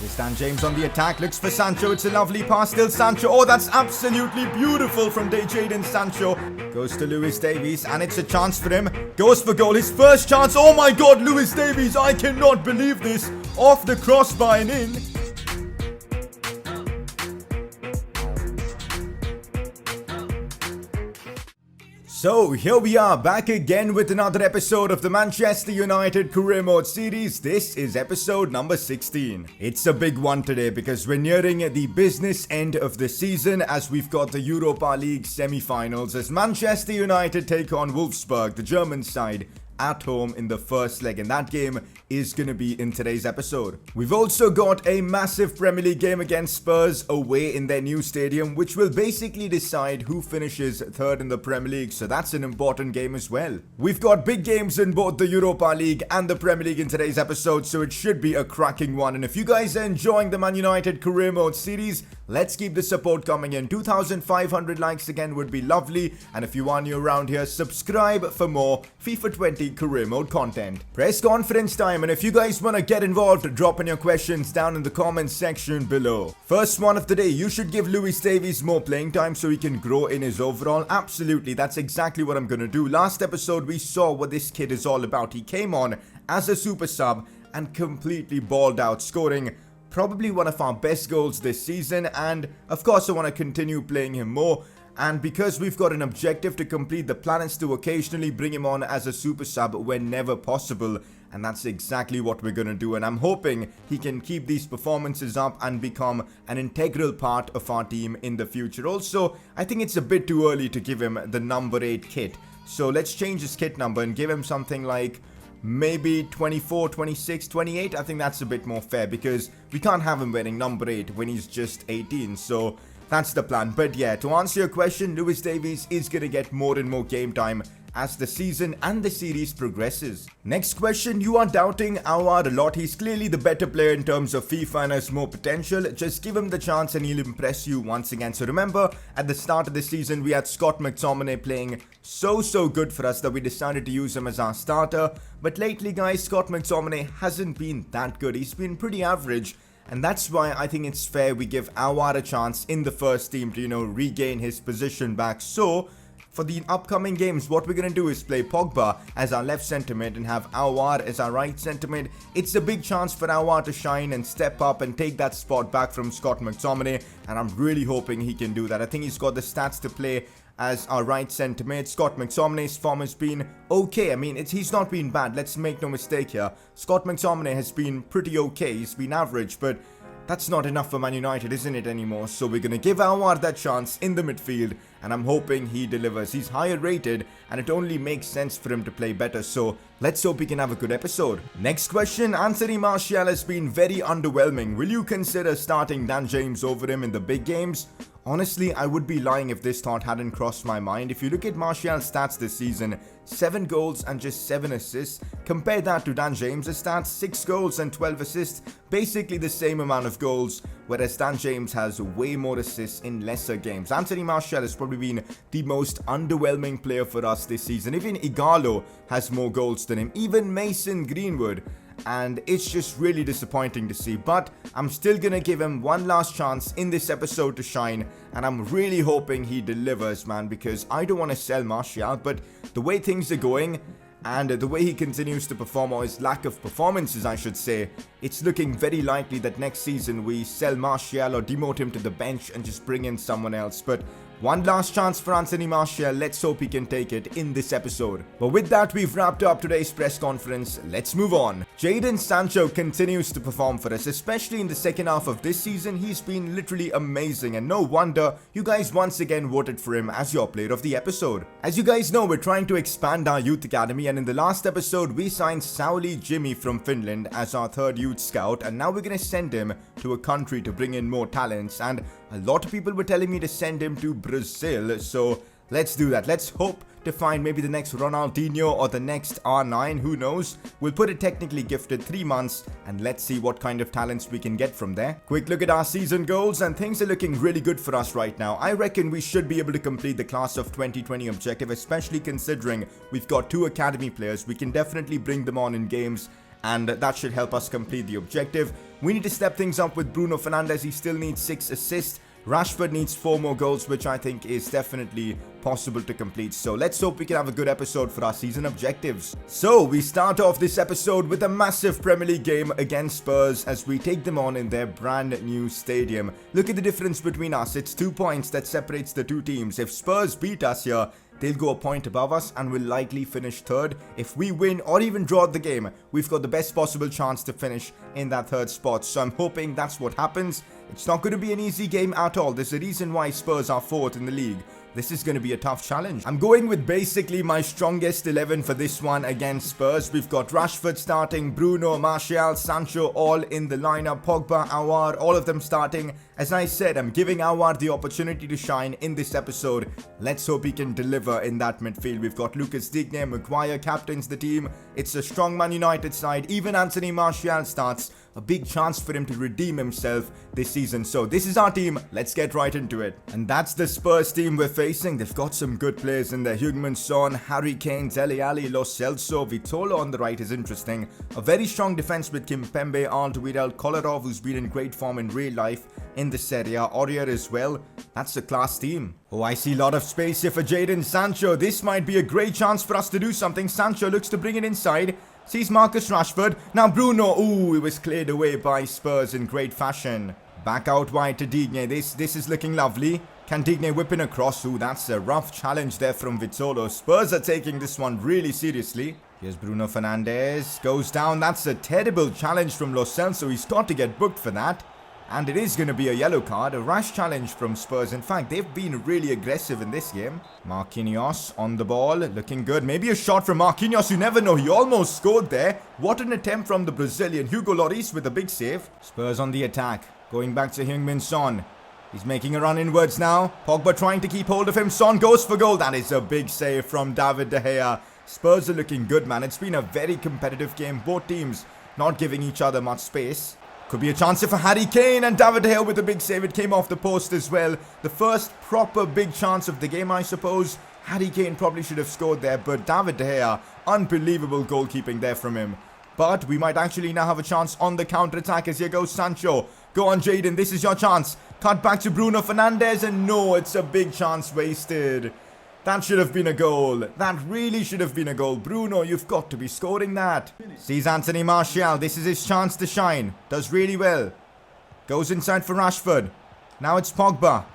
Here's Dan James on the attack, looks for Sancho, it's a lovely pass, still Sancho. Oh, that's absolutely beautiful from Jadon Sancho. Goes to Lewis Davies, and it's a chance for him. Goes for goal, his first chance. Oh my god, Lewis Davies, I cannot believe this. Off the crossbar and in. So here we are back again with another episode of the Manchester United Career Mode series. This is episode number 16. It's a big one today because we're nearing the business end of the season as we've got the Europa League semi-finals as Manchester United take on Wolfsburg, the German side, at home in the first leg, and that game is going to be in today's episode. We've also got a massive Premier League game against Spurs away in their new stadium, which will basically decide who finishes third in the Premier League, so that's an important game as well. We've got big games in both the Europa League and the Premier League in today's episode, so it should be a cracking one. And if you guys are enjoying the Man United Career Mode series, let's keep the support coming in. 2,500 likes again would be lovely, and if you are new around here, subscribe for more FIFA 20 Career Mode content. Press conference time, and if you guys want to get involved, drop in your questions down in the comments section below. First one of the day, you should give Lewis Davies more playing time so he can grow in his overall. Absolutely, that's exactly what I'm going to do. Last episode, we saw what this kid is all about. He came on as a super sub and completely balled out, scoring probably one of our best goals this season, and of course I want to continue playing him more. And because we've got an objective to complete, the plan is to occasionally bring him on as a super sub whenever possible, and that's exactly what we're going to do. And I'm hoping he can keep these performances up and become an integral part of our team in the future. Also, I think it's a bit too early to give him the number 8 kit, so let's change his kit number and give him something like maybe 24, 26, 28. I think that's a bit more fair because we can't have him wearing number 8 when he's just 18. So that's the plan. But yeah, to answer your question, Lewis Davies is going to get more and more game time as the season and the series progresses. Next question, you are doubting Aouar a lot. He's clearly the better player in terms of FIFA and has more potential. Just give him the chance and he'll impress you once again. So remember, at the start of the season, we had Scott McTominay playing so good for us that we decided to use him as our starter. But lately, guys, Scott McTominay hasn't been that good. He's been pretty average. And that's why I think it's fair we give Aouar a chance in the first team to, regain his position back. So for the upcoming games, what we're going to do is play Pogba as our left centre mid and have Aouar as our right centre mid. It's a big chance for Aouar to shine and step up and take that spot back from Scott McTominay, and I'm really hoping he can do that. I think he's got the stats to play as our right centre mid. Scott McTominay's form has been okay. I mean, he's not been bad. Let's make no mistake here. Scott McTominay has been pretty okay. He's been average, but that's not enough for Man United, isn't it, anymore? So we're going to give Aouar that chance in the midfield, and I'm hoping he delivers. He's higher rated, and it only makes sense for him to play better. So let's hope he can have a good episode. Next question, Anthony Martial has been very underwhelming. Will you consider starting Dan James over him in the big games? Honestly, I would be lying if this thought hadn't crossed my mind. If you look at Martial's stats this season, 7 goals and just 7 assists. Compare that to Dan James' stats, 6 goals and 12 assists. Basically the same amount of goals, whereas Dan James has way more assists in lesser games. Anthony Martial has probably been the most underwhelming player for us this season. Even Ighalo has more goals than him. Even Mason Greenwood. And it's just really disappointing to see, but I'm still gonna give him one last chance in this episode to shine, and I'm really hoping he delivers, man, because I don't want to sell Martial, but the way things are going and the way he continues to perform, or his lack of performances I should say, it's looking very likely that next season we sell Martial or demote him to the bench and just bring in someone else. But one last chance for Anthony Martial. Let's hope he can take it in this episode. But with that, we've wrapped up today's press conference. Let's move on. Jadon Sancho continues to perform for us, especially in the second half of this season. He's been literally amazing, and no wonder you guys once again voted for him as your player of the episode. As you guys know, we're trying to expand our youth academy, and in the last episode, we signed Sauli Jimmy from Finland as our 3rd youth scout, and now we're going to send him to a country to bring in more talents. And a lot of people were telling me to send him to Brazil, so let's do that. Let's hope to find maybe the next Ronaldinho or the next R9, who knows. We'll put it technically gifted 3 months, and let's see what kind of talents we can get from there. Quick look at our season goals, and things are looking really good for us right now. I reckon we should be able to complete the class of 2020 objective, especially considering we've got 2 academy players. We can definitely bring them on in games, and that should help us complete the objective. We need to step things up with Bruno Fernandes. He still needs 6 assists. Rashford needs 4 more goals, which I think is definitely possible to complete. So let's hope we can have a good episode for our season objectives. So we start off this episode with a massive Premier League game against Spurs as we take them on in their brand new stadium. Look at the difference between us. It's 2 points that separates the two teams. If Spurs beat us here, they'll go a point above us and will likely finish third. If we win or even draw the game, we've got the best possible chance to finish in that third spot. So I'm hoping that's what happens. It's not going to be an easy game at all. There's a reason why Spurs are 4th in the league. This is going to be a tough challenge. I'm going with basically my strongest 11 for this one against Spurs. We've got Rashford starting, Bruno, Martial, Sancho all in the lineup, Pogba, Aouar, all of them starting. As I said, I'm giving Aouar the opportunity to shine in this episode. Let's hope he can deliver in that midfield. We've got Lucas Digne, Maguire captains the team. It's a strong Man United side. Even Anthony Martial starts. A big chance for him to redeem himself this season. So this is our team. Let's get right into it. And that's the Spurs team we're facing. They've got some good players in there. Heung-min Son, Harry Kane, Dele Alli, Lo Celso, Vitolo on the right is interesting. A very strong defense with Kimpembe, Alderweireld, Kolarov, who's been in great form in real life in the Serie A, Aurier as well. That's a class team. Oh, I see a lot of space here for Jadon Sancho. This might be a great chance for us to do something. Sancho looks to bring it inside. Sees Marcus Rashford. Now Bruno. Ooh, it was cleared away by Spurs in great fashion. Back out wide to Digne. This is looking lovely. Can Digne whip in across? Ooh, that's a rough challenge there from Vitolo. Spurs are taking this one really seriously. Here's Bruno Fernandes. Goes down. That's a terrible challenge from Lo Celso. He's got to get booked for that. And it is going to be a yellow card, a rash challenge from Spurs. In fact, they've been really aggressive in this game. Marquinhos on the ball, looking good. Maybe a shot from Marquinhos, you never know. He almost scored there. What an attempt from the Brazilian. Hugo Lloris with a big save. Spurs on the attack, going back to Heung-min Son. He's making a run inwards now. Pogba trying to keep hold of him. Son goes for goal. That is a big save from David De Gea. Spurs are looking good, man. It's been a very competitive game. Both teams not giving each other much space. Could be a chance here for Harry Kane, and David De Gea with a big save. It came off the post as well. The first proper big chance of the game, I suppose. Harry Kane probably should have scored there, but David De Gea, unbelievable goalkeeping there from him. But we might actually now have a chance on the counter-attack as here goes Sancho. Go on, Jadon, this is your chance. Cut back to Bruno Fernandes, and no, it's a big chance wasted. That should have been a goal. That really should have been a goal. Bruno, you've got to be scoring that. Sees Anthony Martial. This is his chance to shine. Does really well. Goes inside for Rashford. Now it's Pogba.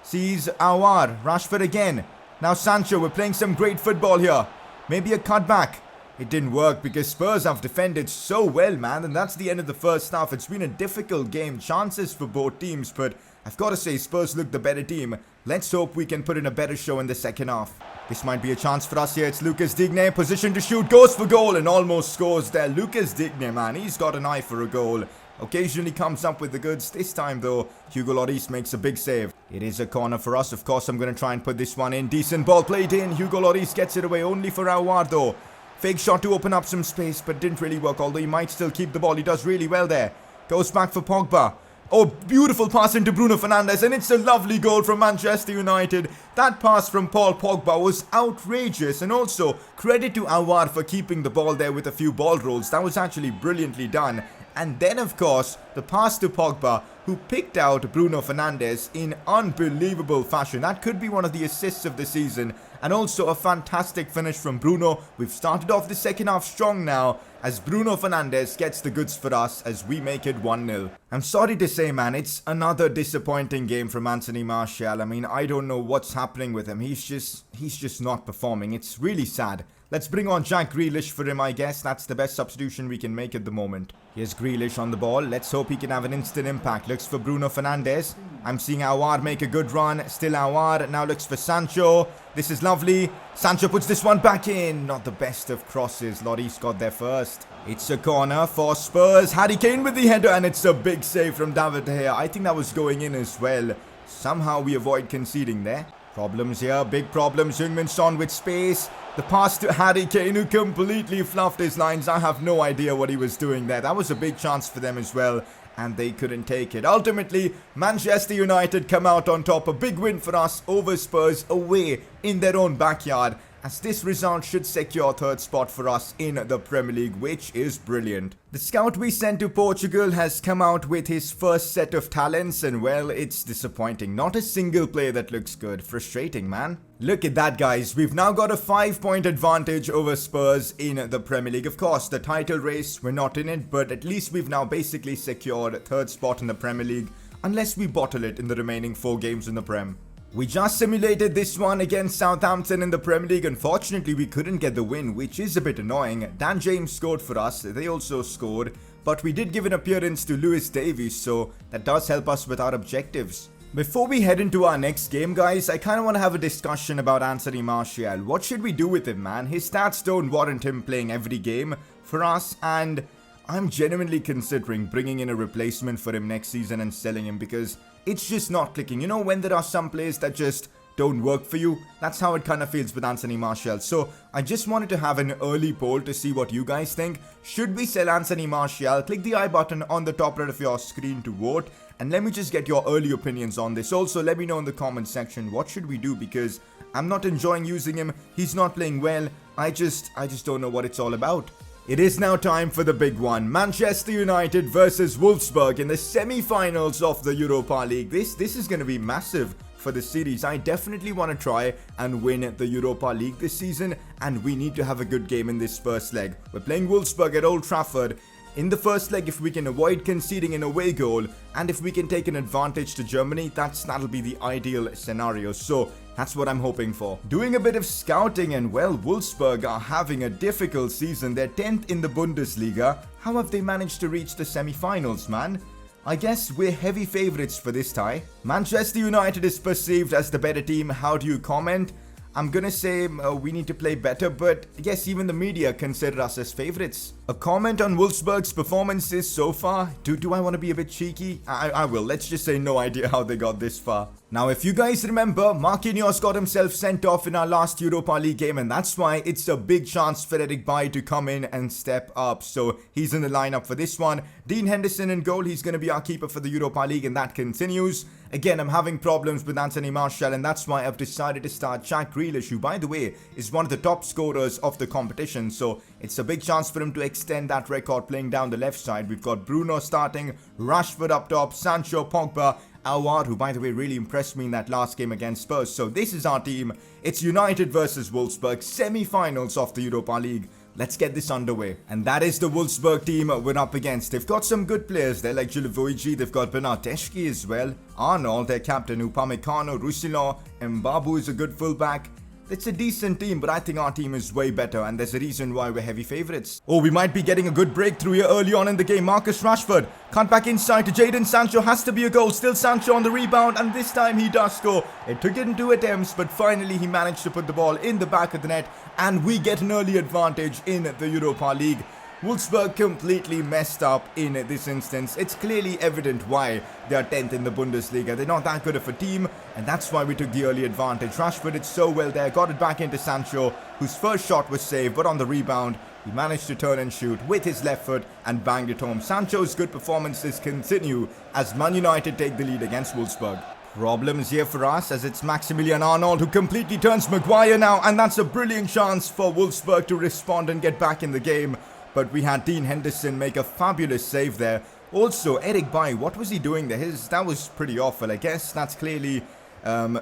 Sees Aouar. Rashford again. Now Sancho. We're playing some great football here. Maybe a cutback. It didn't work because Spurs have defended so well, man. And that's the end of the first half. It's been a difficult game. Chances for both teams, but I've got to say Spurs look the better team. Let's hope we can put in a better show in the second half. This might be a chance for us here. It's Lucas Digne, position to shoot, goes for goal and almost scores there. Lucas Digne, man, he's got an eye for a goal. Occasionally comes up with the goods. This time though, Hugo Lloris makes a big save. It is a corner for us. Of course, I'm going to try and put this one in. Decent ball played in. Hugo Lloris gets it away only for Aouar though. Fake shot to open up some space, but didn't really work, although he might still keep the ball. He does really well there. Goes back for Pogba. Oh, beautiful pass into Bruno Fernandes, and it's a lovely goal from Manchester United. That pass from Paul Pogba was outrageous, and also credit to Aouar for keeping the ball there with a few ball rolls. That was actually brilliantly done. And then, of course, the pass to Pogba, who picked out Bruno Fernandes in unbelievable fashion. That could be one of the assists of the season. And also a fantastic finish from Bruno. We've started off the second half strong now, as Bruno Fernandes gets the goods for us as we make it 1-0. I'm sorry to say, man, it's another disappointing game from Anthony Martial. I mean, I don't know what's happening with him. He's just not performing. It's really sad. Let's bring on Jack Grealish for him, I guess. That's the best substitution we can make at the moment. Here's Grealish on the ball. Let's hope he can have an instant impact. Looks for Bruno Fernandes. I'm seeing Aouar make a good run. Still Aouar. Now looks for Sancho. This is lovely. Sancho puts this one back in. Not the best of crosses. Lloris got there first. It's a corner for Spurs. Harry Kane with the header, and it's a big save from David De Gea. I think that was going in as well. Somehow we avoid conceding there. Problems here, big problems. Heung-min Son with space. The pass to Harry Kane, who completely fluffed his lines. I have no idea what he was doing there. That was a big chance for them as well, and they couldn't take it. Ultimately, Manchester United come out on top. A big win for us over Spurs away in their own backyard. as this result should secure third spot for us in the Premier League, which is brilliant. The scout we sent to Portugal has come out with his first set of talents, and well, it's disappointing. Not a single player that looks good. Frustrating, man. Look at that, guys. We've now got a 5-point advantage over Spurs in the Premier League. Of course, the title race, we're not in it, but at least we've now basically secured third spot in the Premier League, unless we bottle it in the remaining 4 games in the Prem. We just simulated this one against Southampton in the Premier League. Unfortunately, we couldn't get the win, which is a bit annoying. Dan James scored for us. They also scored, but we did give an appearance to Lewis Davies, so that does help us with our objectives. Before we head into our next game, guys, I kind of want to have a discussion about Anthony Martial. What should we do with him, man? His stats don't warrant him playing every game for us, and I'm genuinely considering bringing in a replacement for him next season and selling him, because it's just not clicking. You know, when there are some players that just don't work for you, that's how it kind of feels with Anthony Martial. So I just wanted to have an early poll to see what you guys think. Should we sell Anthony Martial? Click the I button on the top right of your screen to vote, and let me just get your early opinions on this. Also, let me know in the comment section, what should we do, because I'm not enjoying using him. He's not playing well. I just don't know what it's all about. It is now time for the big one. Manchester United versus Wolfsburg in the semi-finals of the Europa League. This is going to be massive for the series. I definitely want to try and win the Europa League this season, and we need to have a good game in this first leg. We're playing Wolfsburg at Old Trafford. In the first leg, if we can avoid conceding an away goal, and if we can take an advantage to Germany, that'll be the ideal scenario. So that's what I'm hoping for. Doing a bit of scouting, and well, Wolfsburg are having a difficult season. They're 10th in the Bundesliga. How have they managed to reach the semi-finals, man? I guess we're heavy favourites for this tie. Manchester United is perceived as the better team. How do you comment? I'm gonna say we need to play better, but yes, even the media consider us as favourites. A comment on Wolfsburg's performances so far? Do I want to be a bit cheeky? I will. Let's just say no idea how they got this far. Now, if you guys remember, Marquinhos got himself sent off in our last Europa League game, and that's why it's a big chance for Eric Bailly to come in and step up. So he's in the lineup for this one. Dean Henderson in goal. He's going to be our keeper for the Europa League, and that continues. Again, I'm having problems with Anthony Martial, and that's why I've decided to start Jack Grealish, who, by the way, is one of the top scorers of the competition. So it's a big chance for him to extend that record playing down the left side. We've got Bruno starting, Rashford up top, Sancho, Pogba, Aouar, who by the way really impressed me in that last game against Spurs. So this is our team. It's United versus Wolfsburg, semi-finals of the Europa League. Let's get this underway. And that is the Wolfsburg team we're up against. They've got some good players there, like Julevoigi. They've got Bernardeschi as well. Arnold, their captain, Upamecano, Roussillon, Mbabu is a good fullback. It's a decent team, but I think our team is way better, and there's a reason why we're heavy favourites. Oh, we might be getting a good breakthrough here early on in the game. Marcus Rashford cut back inside to Jadon Sancho. Has to be a goal. Still Sancho on the rebound, and this time he does score. It took it in 2 attempts, but finally he managed to put the ball in the back of the net, and we get an early advantage in the Europa League. Wolfsburg completely messed up in this instance. It's clearly evident why they are 10th in the Bundesliga. They're not that good of a team, and that's why we took the early advantage. Rashford did so well there, got it back into Sancho, whose first shot was saved, but on the rebound, he managed to turn and shoot with his left foot and banged it home. Sancho's good performances continue as Man United take the lead against Wolfsburg. Problems here for us, as it's Maximilian Arnold who completely turns Maguire now, and that's a brilliant chance for Wolfsburg to respond and get back in the game. But we had Dean Henderson make a fabulous save there. Also, Eric Bailly, what was he doing there? That was pretty awful. I guess that's clearly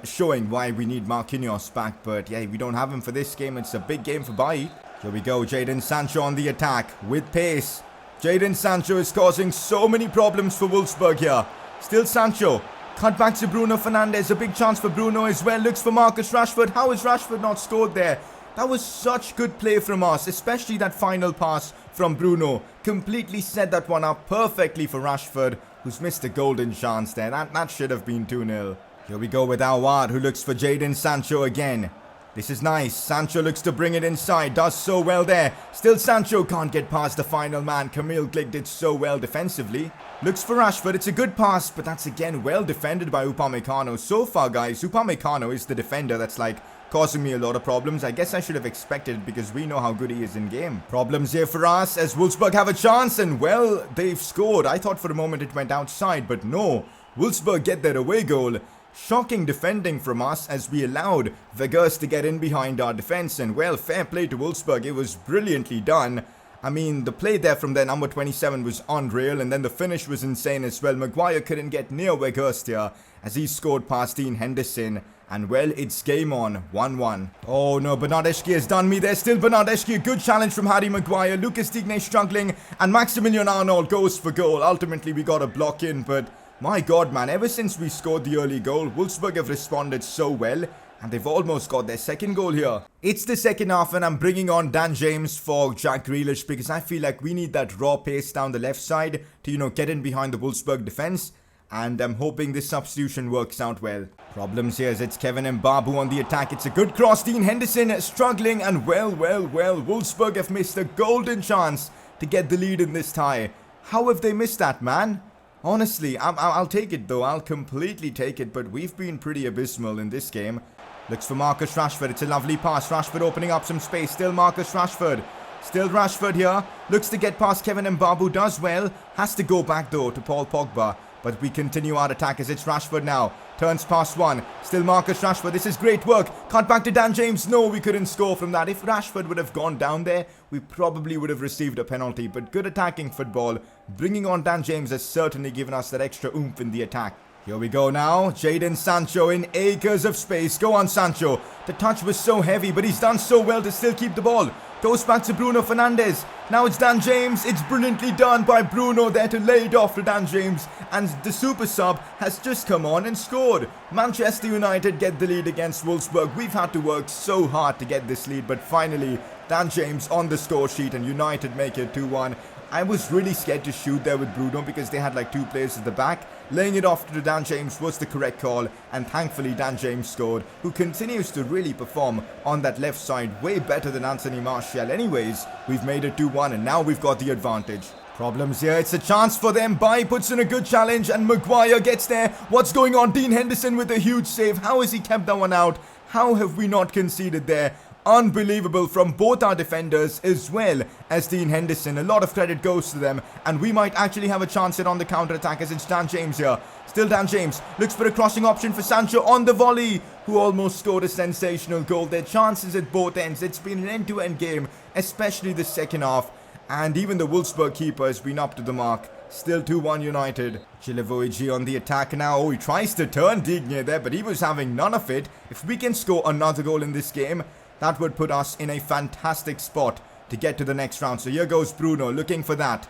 showing why we need Marquinhos back. But yeah, we don't have him for this game. It's a big game for Bailly. Here we go. Jadon Sancho on the attack with pace. Jadon Sancho is causing so many problems for Wolfsburg here. Still Sancho. Cut back to Bruno Fernandes. A big chance for Bruno as well. Looks for Marcus Rashford. How has Rashford not scored there? That was such good play from us, especially that final pass from Bruno. Completely set that one up perfectly for Rashford, who's missed a golden chance there. That should have been 2-0. Here we go with Aouar, who looks for Jadon Sancho again. This is nice. Sancho looks to bring it inside. Does so well there. Still Sancho can't get past the final man. Camille Glick did so well defensively. Looks for Rashford. It's a good pass, but that's again well defended by Upamecano. So far, guys, Upamecano is the defender that's like causing me a lot of problems. I guess I should have expected it because we know how good he is in game. Problems here for us as Wolfsburg have a chance, and well, they've scored. I thought for a moment it went outside, but no. Wolfsburg get their away goal. Shocking defending from us as we allowed Vegas to get in behind our defense, and well, fair play to Wolfsburg. It was brilliantly done. I mean, the play there from their number 27 was unreal, and then the finish was insane as well. Maguire couldn't get near Weghorst here as he scored past Dean Henderson. And well, it's game on, 1-1. Oh no, Bernardeschi has done me there. Still Bernardeschi, a good challenge from Harry Maguire. Lucas Digne struggling, and Maximilian Arnold goes for goal. Ultimately, we got a block in, but my god, man, ever since we scored the early goal, Wolfsburg have responded so well, and they've almost got their second goal here. It's the second half, and I'm bringing on Dan James for Jack Grealish because I feel like we need that raw pace down the left side to, get in behind the Wolfsburg defense. And I'm hoping this substitution works out well. Problems here as it's Kevin Mbabu on the attack. It's a good cross. Dean Henderson struggling, and well, Wolfsburg have missed a golden chance to get the lead in this tie. How have they missed that, man? Honestly, I'll take it though. I'll completely take it, but we've been pretty abysmal in this game. Looks for Marcus Rashford. It's a lovely pass. Rashford opening up some space. Still Marcus Rashford. Still Rashford here. Looks to get past Kevin Mbabu. Does well. Has to go back though to Paul Pogba. But we continue our attack as it's Rashford now. Turns past one. Still Marcus Rashford. This is great work. Cut back to Dan James. No, we couldn't score from that. If Rashford would have gone down there, we probably would have received a penalty. But good attacking football. Bringing on Dan James has certainly given us that extra oomph in the attack. Here we go now. Jadon Sancho in acres of space. Go on, Sancho. The touch was so heavy, but he's done so well to still keep the ball. Goes back to Bruno Fernandes. Now it's Dan James. It's brilliantly done by Bruno there to lay it off to Dan James. And the super sub has just come on and scored. Manchester United get the lead against Wolfsburg. We've had to work so hard to get this lead, but finally Dan James on the score sheet and United make it 2-1. I was really scared to shoot there with Bruno because they had like two players at the back. Laying it off to Dan James was the correct call, and thankfully Dan James scored, who continues to really perform on that left side way better than Anthony Martial. Anyways, we've made it 2-1 and now we've got the advantage. Problems here, it's a chance for them. Bai puts in a good challenge and Maguire gets there. What's going on? Dean Henderson with a huge save. How has he kept that one out? How have we not conceded there? Unbelievable from both our defenders as well as Dean Henderson. A lot of credit goes to them, and we might actually have a chance here on the counter-attack as it's Dan James here. Still Dan James looks for a crossing option for Sancho on the volley, who almost scored a sensational goal. Their chances at both ends. It's been an end-to-end game, especially the second half, and even the Wolfsburg keeper has been up to the mark. Still 2-1 United. Chilevoigi on the attack now. Oh, he tries to turn Digne there, but he was having none of it. If we can score another goal in this game, that would put us in a fantastic spot to get to the next round. So here goes Bruno looking for that.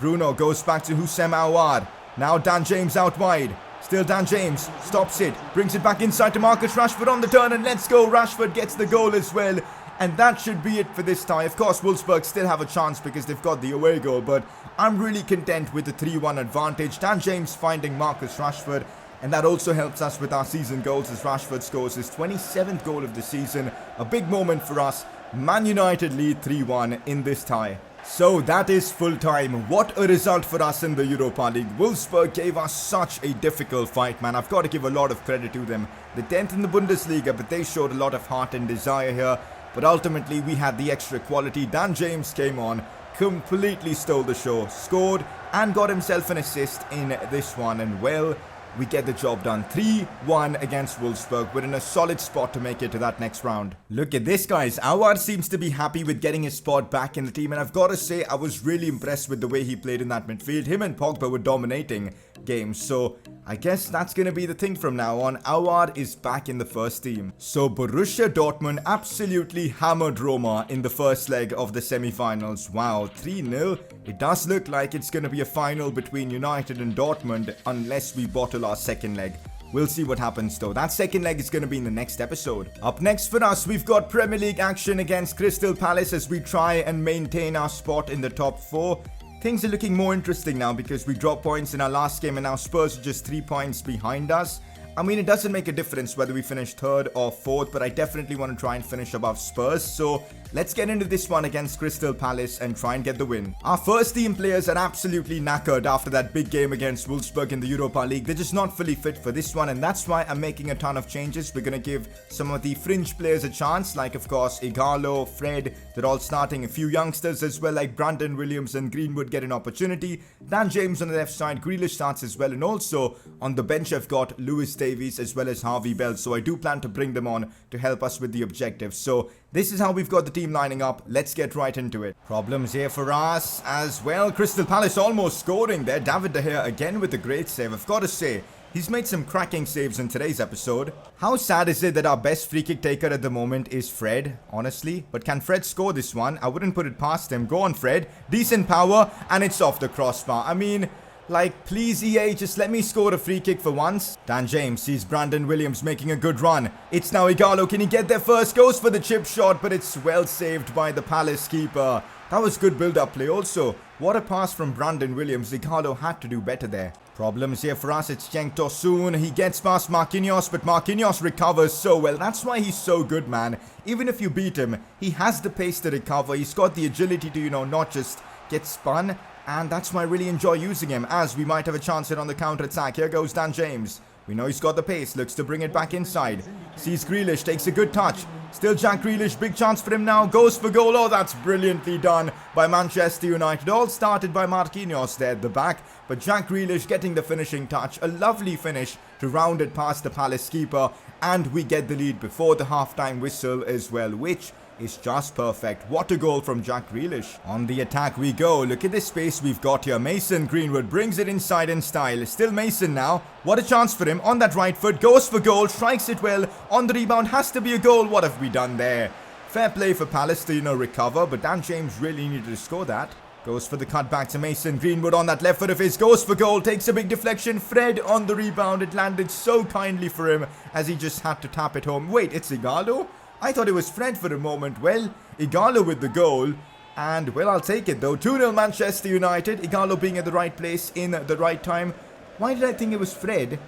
Bruno goes back to Houssem Aouar. Now Dan James out wide. Still Dan James stops it. Brings it back inside to Marcus Rashford on the turn. And let's go. Rashford gets the goal as well. And that should be it for this tie. Of course, Wolfsburg still have a chance because they've got the away goal. But I'm really content with the 3-1 advantage. Dan James finding Marcus Rashford. And that also helps us with our season goals as Rashford scores his 27th goal of the season. A big moment for us. Man United lead 3-1 in this tie. So that is full time. What a result for us in the Europa League. Wolfsburg gave us such a difficult fight, man. I've got to give a lot of credit to them. The 10th in the Bundesliga, but they showed a lot of heart and desire here. But ultimately we had the extra quality. Dan James came on, completely stole the show, scored and got himself an assist in this one. And well, we get the job done. 3-1 against Wolfsburg. We're in a solid spot to make it to that next round. Look at this, guys. Aouar seems to be happy with getting his spot back in the team. And I've got to say, I was really impressed with the way he played in that midfield. Him and Pogba were dominating games. So I guess that's going to be the thing from now on. Aouar is back in the first team. So Borussia Dortmund absolutely hammered Roma in the first leg of the semi-finals. Wow, 3-0. It does look like it's going to be a final between United and Dortmund unless we bottle our second leg. We'll see what happens though. That second leg is going to be in the next episode. Up next for us, we've got Premier League action against Crystal Palace as we try and maintain our spot in the top 4. Things are looking more interesting now because we dropped points in our last game and now Spurs are just 3 points behind us. I mean, it doesn't make a difference whether we finish 3rd or 4th, but I definitely want to try and finish above Spurs. So let's get into this one against Crystal Palace and try and get the win. Our first team players are absolutely knackered after that big game against Wolfsburg in the Europa League. They're just not fully fit for this one, and that's why I'm making a ton of changes. We're going to give some of the fringe players a chance, like of course Igalo, Fred. They're all starting. A few youngsters as well, like Brandon Williams and Greenwood, get an opportunity. Dan James on the left side, Grealish starts as well, and also on the bench I've got Lewis Davis Davies as well as Harvey Bell. So I do plan to bring them on to help us with the objectives. So this is how we've got the team lining up. Let's get right into it. Problems here for us as well. Crystal Palace almost scoring there. David De Gea again with a great save. I've got to say, he's made some cracking saves in today's episode. How sad is it that our best free kick taker at the moment is Fred, honestly? But can Fred score this one? I wouldn't put it past him. Go on, Fred. Decent power, and it's off the crossbar. I mean, like, please EA, just let me score a free kick for once. Dan James sees Brandon Williams making a good run. It's now Ighalo. Can he get there first? Goes for the chip shot, but it's well saved by the Palace keeper. That was good build-up play also. What a pass from Brandon Williams. Ighalo had to do better there. Problems here for us. It's Cenk Tosun. He gets past Marquinhos, but Marquinhos recovers so well. That's why he's so good, man. Even if you beat him, he has the pace to recover. He's got the agility to, not just get spun. And that's why I really enjoy using him, as we might have a chance here on the counter-attack. Here goes Dan James. We know he's got the pace, looks to bring it back inside. Sees Grealish, takes a good touch. Still Jack Grealish, big chance for him now. Goes for goal. Oh, that's brilliantly done by Manchester United. All started by Marquinhos there at the back. But Jack Grealish getting the finishing touch. A lovely finish to round it past the Palace keeper. And we get the lead before the half-time whistle as well, which is just perfect. What a goal from Jack Grealish. On the attack we go. Look at this space we've got here. Mason Greenwood brings it inside in style. Still Mason now. What a chance for him. On that right foot. Goes for goal. Strikes it well. On the rebound. Has to be a goal. What have we done there? Fair play for Palace to, recover. But Dan James really needed to score that. Goes for the cut back to Mason Greenwood on that left foot of his. Goes for goal. Takes a big deflection. Fred on the rebound. It landed so kindly for him as he just had to tap it home. Wait, it's Ighalo? I thought it was Fred for a moment. Well, Ighalo with the goal. And, well, I'll take it though. 2-0 Manchester United. Ighalo being at the right place in the right time. Why did I think it was Fred?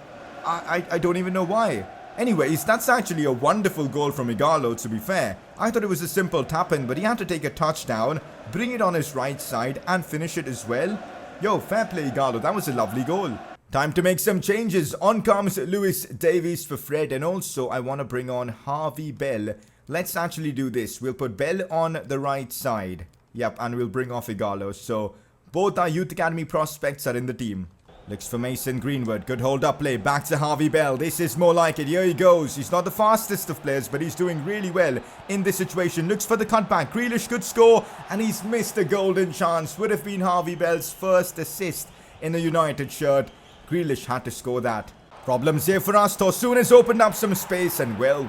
I don't even know why. Anyways, that's actually a wonderful goal from Ighalo, to be fair. I thought it was a simple tap-in, but he had to take a touchdown, bring it on his right side, and finish it as well. Yo, fair play, Ighalo. That was a lovely goal. Time to make some changes. On comes Lewis Davies for Fred, and also I want to bring on Harvey Bell. Let's actually do this. We'll put Bell on the right side. Yep, and we'll bring off Ighalo. So both our Youth Academy prospects are in the team. Looks for Mason Greenwood. Good hold-up play. Back to Harvey Bell. This is more like it. Here he goes. He's not the fastest of players, but he's doing really well in this situation. Looks for the cutback. Grealish could score, and he's missed a golden chance. Would have been Harvey Bell's first assist in a United shirt. Grealish had to score that. Problems here for us. Tosun has opened up some space, and well,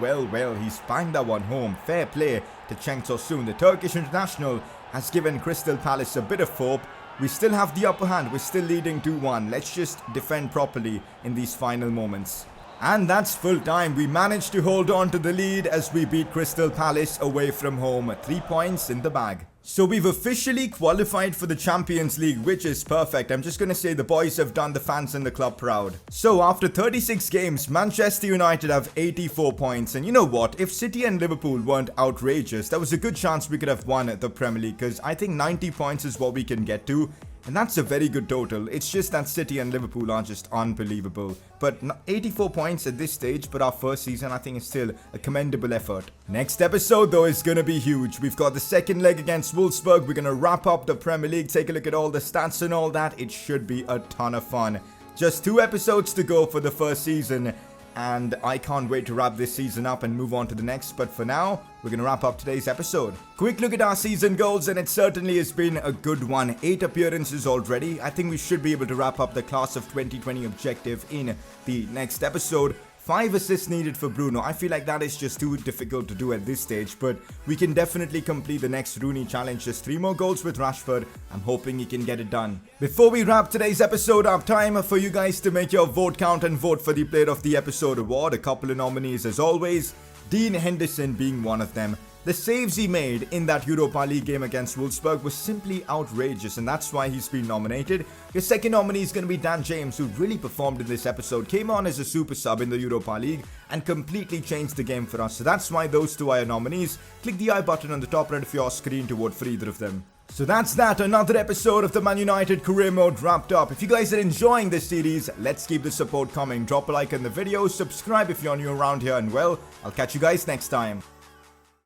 he's banged that one home. Fair play to Cenk Tosun. The Turkish international has given Crystal Palace a bit of hope. We still have the upper hand. We're still leading 2-1. Let's just defend properly in these final moments. And that's full time. We managed to hold on to the lead as we beat Crystal Palace away from home. 3 points in the bag. So we've officially qualified for the Champions League, which is perfect. I'm just going to say the boys have done the fans and the club proud. So after 36 games, Manchester United have 84 points. And you know what? If City and Liverpool weren't outrageous, there was a good chance we could have won the Premier League, because I think 90 points is what we can get to. And that's a very good total. It's just that City and Liverpool are just unbelievable. But 84 points at this stage for our first season, I think is still a commendable effort. Next episode though is going to be huge. We've got the second leg against Wolfsburg. We're going to wrap up the Premier League, take a look at all the stats and all that. It should be a ton of fun. Just 2 episodes to go for the first season. And I can't wait to wrap this season up and move on to the next. But for now, we're going to wrap up today's episode. Quick look at our season goals, and it certainly has been a good one. 8 appearances already. I think we should be able to wrap up the class of 2020 objective in the next episode. 5 assists needed for Bruno. I feel like that is just too difficult to do at this stage, but we can definitely complete the next Rooney challenge. Just 3 more goals with Rashford. I'm hoping he can get it done. Before we wrap today's episode up, time for you guys to make your vote count and vote for the Player of the Episode award. A couple of nominees as always, Dean Henderson being one of them. The saves he made in that Europa League game against Wolfsburg was simply outrageous, and that's why he's been nominated. Your second nominee is going to be Dan James, who really performed in this episode. Came on as a super sub in the Europa League and completely changed the game for us. So that's why those 2 are your nominees. Click the I button on the top right of your screen to vote for either of them. So that's that. Another episode of the Man United career mode wrapped up. If you guys are enjoying this series, let's keep the support coming. Drop a like on the video, subscribe if you're new around here, and well, I'll catch you guys next time.